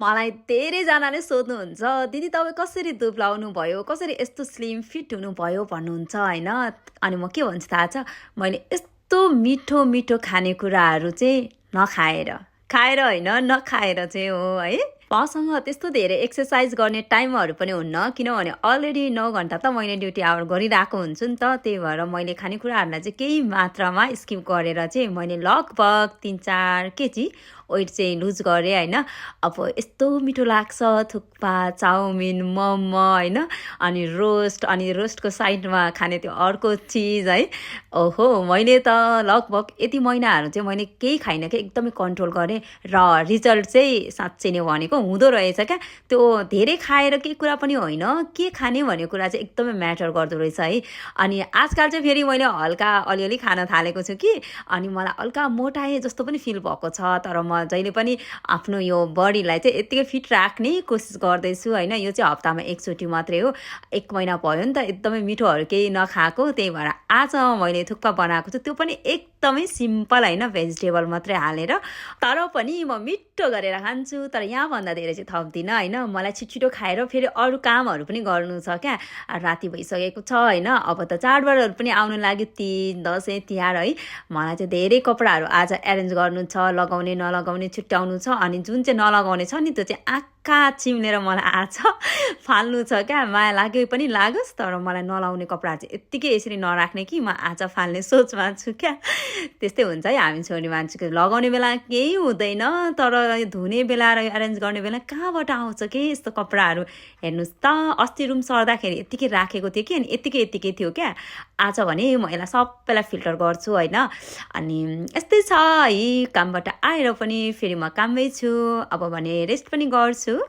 मलाई धेरैजनाले सोध्नुहुन्छ, "दिदी तपाईँ कसरी दुब्लाउनु भयो? कसरी यस्तो स्लिम फिट हुनुभयो?" भन्नुहुन्छ होइन। अनि म के भन्छु थाहा छ? मैले यस्तो मिठो-मिठो खानेकुराहरू चाहिँ नखाएर, खाएर होइन नखाएर चाहिँ हो है। मसँग त्यस्तो धेरै एक्सर्साइज गर्ने टाइमहरू पनि हुन्न, किनभने अलरेडी 9 घन्टा त मैले ड्युटी आवर गरिरहेको हुन्छु नि त। त्यही भएर मैले खानेकुराहरूलाई चाहिँ केही मात्रामा स्किप गरेर चाहिँ मैले लगभग 3-4 केजी वेट चाहिँ लुज गरेँ होइन। अब यस्तो मिठो लाग्छ थुक्पा, चाउमिन, मोमो होइन, अनि रोस्टको साइडमा खाने त्यो अर्को चिज है। ओहो! मैले त लगभग यति महिनाहरू चाहिँ मैले केही खाइनँ क्या, एकदमै कन्ट्रोल गरेँ र रिजल्ट चाहिँ साँच्चै नै भनेको हुँदो रहेछ क्या। त्यो धेरै खाएर केही कुरा पनि होइन, के खाने भन्ने कुरा चाहिँ एकदमै म्याटर गर्दो रहेछ है। अनि आजकल चाहिँ फेरि मैले हल्का अलिअलि खान थालेको छु कि, अनि मलाई हल्का मोटाए जस्तो पनि फिल भएको छ। तर म जहिले पनि आफ्नो यो बडीलाई चाहिँ यत्तिकै फिट राख्ने कोसिस गर्दैछु होइन। यो चाहिँ हप्तामा एकचोटि मात्रै हो। 1 महिना भयो नि त एकदमै मिठोहरू केही नखाएको, त्यही भएर आज मैले थुक्पा बनाएको छु। त्यो पनि एकदमै सिम्पल होइन, भेजिटेबल मात्रै हालेर। तर पनि म मिठो गरेर खान्छु, तर यहाँभन्दा धेरै चाहिँ थप्दिनँ होइन। मलाई छिटो खाएर फेरि अरू कामहरू पनि गर्नु छ क्या। राति भइसकेको छ होइन। अब त चाडबाडहरू पनि आउनु लाग्यो, तीज, दसैँ, तिहार है। मलाई चाहिँ धेरै कपडाहरू आज एरेन्ज गर्नु छ, लगाउने नलगाउने छुट्याउनु छ। अनि जुन चाहिँ नलगाउने छ नि त्यो चाहिँ आँखा चिम्लेर मलाई आज फाल्नु छ क्या। माया लाग्यो पनि लागोस्, तर मलाई नलाउने कपडाहरू चाहिँ यत्तिकै यसरी नराख्ने कि म आज फाल्ने सोचमा छु क्या। त्यस्तै हुन्छ है हामी छोरी मान्छेको, लगाउने बेला केही हुँदैन, तर यो धुने बेला र एरेन्ज गर्ने बेला कहाँबाट आउँछ के यस्तो कपडाहरू। हेर्नुहोस् त अस्ति रुम सर्दाखेरि यत्तिकै राखेको थियो कि, अनि यत्तिकै थियो क्या। आज भने म यसलाई सबैलाई फिल्टर गर्छु होइन। अनि यस्तै छ है, कामबाट आएर पनि फेरि म काममै छु। अब भने रेस्ट पनि गर्छु।